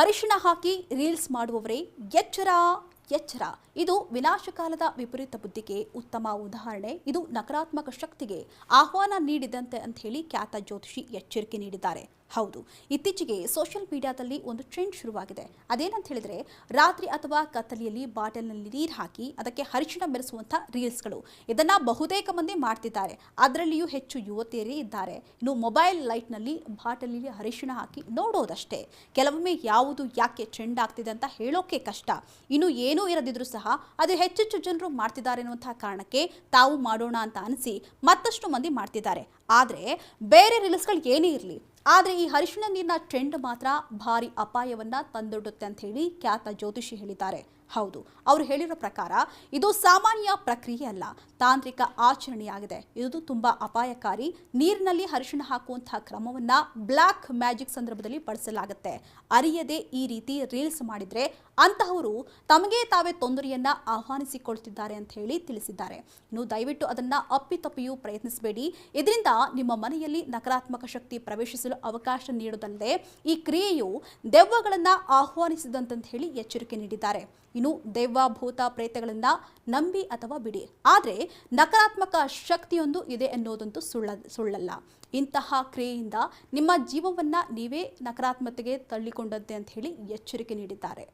ಅರಿಶಿಣ ಹಾಕಿ ರೀಲ್ಸ್ ಮಾಡುವವರೇ ಎಚ್ಚರ ಎಚ್ಚರ. ಇದು ವಿನಾಶಕಾಲದ ವಿಪರೀತ ಬುದ್ಧಿಗೆ ಉತ್ತಮ ಉದಾಹರಣೆ. ಇದು ನಕಾರಾತ್ಮಕ ಶಕ್ತಿಗೆ ಆಹ್ವಾನ ನೀಡಿದಂತೆ ಅಂತ ಹೇಳಿ ಖ್ಯಾತ ಜ್ಯೋತಿಷಿ ಎಚ್ಚರಿಕೆ ನೀಡಿದ್ದಾರೆ. ಹೌದು, ಇತ್ತೀಚೆಗೆ ಸೋಷಿಯಲ್ ಮೀಡಿಯಾದಲ್ಲಿ ಒಂದು ಟ್ರೆಂಡ್ ಶುರುವಾಗಿದೆ. ಅದೇನಂತ ಹೇಳಿದ್ರೆ, ರಾತ್ರಿ ಅಥವಾ ಕತ್ತಲೆಯಲ್ಲಿ ಬಾಟಲ್ನಲ್ಲಿ ನೀರು ಹಾಕಿ ಅದಕ್ಕೆ ಅರಿಶಿಣ ಬೆರೆಸುವಂಥ ರೀಲ್ಸ್ಗಳು. ಇದನ್ನ ಬಹುತೇಕ ಮಂದಿ ಮಾಡ್ತಿದ್ದಾರೆ. ಅದರಲ್ಲಿಯೂ ಹೆಚ್ಚು ಯುವತಿಯರೇ ಇದ್ದಾರೆ. ಇನ್ನು ಮೊಬೈಲ್ ಲೈಟ್ನಲ್ಲಿ ಬಾಟಲಿಯಲ್ಲಿ ಅರಿಶಿಣ ಹಾಕಿ ನೋಡೋದಷ್ಟೇ. ಕೆಲವೊಮ್ಮೆ ಯಾವುದು ಯಾಕೆ ಟ್ರೆಂಡ್ ಆಗ್ತಿದೆ ಅಂತ ಹೇಳೋಕೆ ಕಷ್ಟ. ಇನ್ನು ಏನೂ ಇರದಿದ್ರೂ ಸಹ ಅದು ಹೆಚ್ಚೆಚ್ಚು ಜನರು ಮಾಡ್ತಿದ್ದಾರೆ ಅನ್ನುವಂತಹ ಕಾರಣಕ್ಕೆ ತಾವು ಮಾಡೋಣ ಅಂತ ಅನಿಸಿ ಮತ್ತಷ್ಟು ಮಂದಿ ಮಾಡ್ತಿದ್ದಾರೆ. ಆದರೆ ಬೇರೆ ರೀಲ್ಸ್ಗಳು ಏನೇ ಇರಲಿ, ಆದರೆ ಈ ಅರಿಶಿಣ ನೀರಿನ ಟ್ರೆಂಡ್ ಮಾತ್ರ ಭಾರಿ ಅಪಾಯವನ್ನ ತಂದೊಡ್ಡುತ್ತೆ ಅಂತ ಹೇಳಿ ಖ್ಯಾತ ಜ್ಯೋತಿಷಿ ಹೇಳಿದ್ದಾರೆ. ಹೌದು, ಅವರು ಹೇಳಿರೋ ಪ್ರಕಾರ ಇದು ಸಾಮಾನ್ಯ ಪ್ರಕ್ರಿಯೆ ಅಲ್ಲ, ತಾಂತ್ರಿಕ ಆಚರಣೆಯಾಗಿದೆ. ಇದು ತುಂಬಾ ಅಪಾಯಕಾರಿ. ನೀರಿನಲ್ಲಿ ಅರಿಶಿಣ ಹಾಕುವಂತಹ ಕ್ರಮವನ್ನ ಬ್ಲ್ಯಾಕ್ ಮ್ಯಾಜಿಕ್ ಸಂದರ್ಭದಲ್ಲಿ ಬಳಸಲಾಗುತ್ತೆ. ಅರಿಯದೆ ಈ ರೀತಿ ರೀಲ್ಸ್ ಮಾಡಿದ್ರೆ ಅಂತಹವರು ತಮಗೆ ತಾವೇ ತೊಂದರೆಯನ್ನ ಆಹ್ವಾನಿಸಿಕೊಳ್ತಿದ್ದಾರೆ ಅಂತ ಹೇಳಿ ತಿಳಿಸಿದ್ದಾರೆ. ಇನ್ನು ದಯವಿಟ್ಟು ಅದನ್ನ ಅಪ್ಪಿತಪ್ಪಿಯೂ ಪ್ರಯತ್ನಿಸಬೇಡಿ. ಇದರಿಂದ ನಿಮ್ಮ ಮನೆಯಲ್ಲಿ ನಕಾರಾತ್ಮಕ ಶಕ್ತಿ ಪ್ರವೇಶಿಸಲು ಅವಕಾಶ ನೀಡುವುದಲ್ಲದೆ ಈ ಕ್ರಿಯೆಯು ದೆವ್ವಗಳನ್ನ ಆಹ್ವಾನಿಸಿದಂತ ಹೇಳಿ ಎಚ್ಚರಿಕೆ ನೀಡಿದ್ದಾರೆ. ಇನ್ನು ದೆವ್ವ ಭೂತ ಪ್ರೇತಗಳನ್ನ ನಂಬಿ ಅಥವಾ ಬಿಡಿ, ಆದರೆ ನಕಾರಾತ್ಮಕ ಶಕ್ತಿಯೊಂದು ಇದೆ ಎನ್ನುವುದಂತೂ ಸುಳ್ಳಲ್ಲ. ಇಂತಹ ಕ್ರಿಯೆಯಿಂದ ನಿಮ್ಮ ಜೀವವನ್ನ ನೀವೇ ನಕಾರಾತ್ಮಕತೆಗೆ ತಳ್ಳಿಕೊಂಡಂತೆ ಅಂತ ಹೇಳಿ ಎಚ್ಚರಿಕೆ ನೀಡಿದ್ದಾರೆ.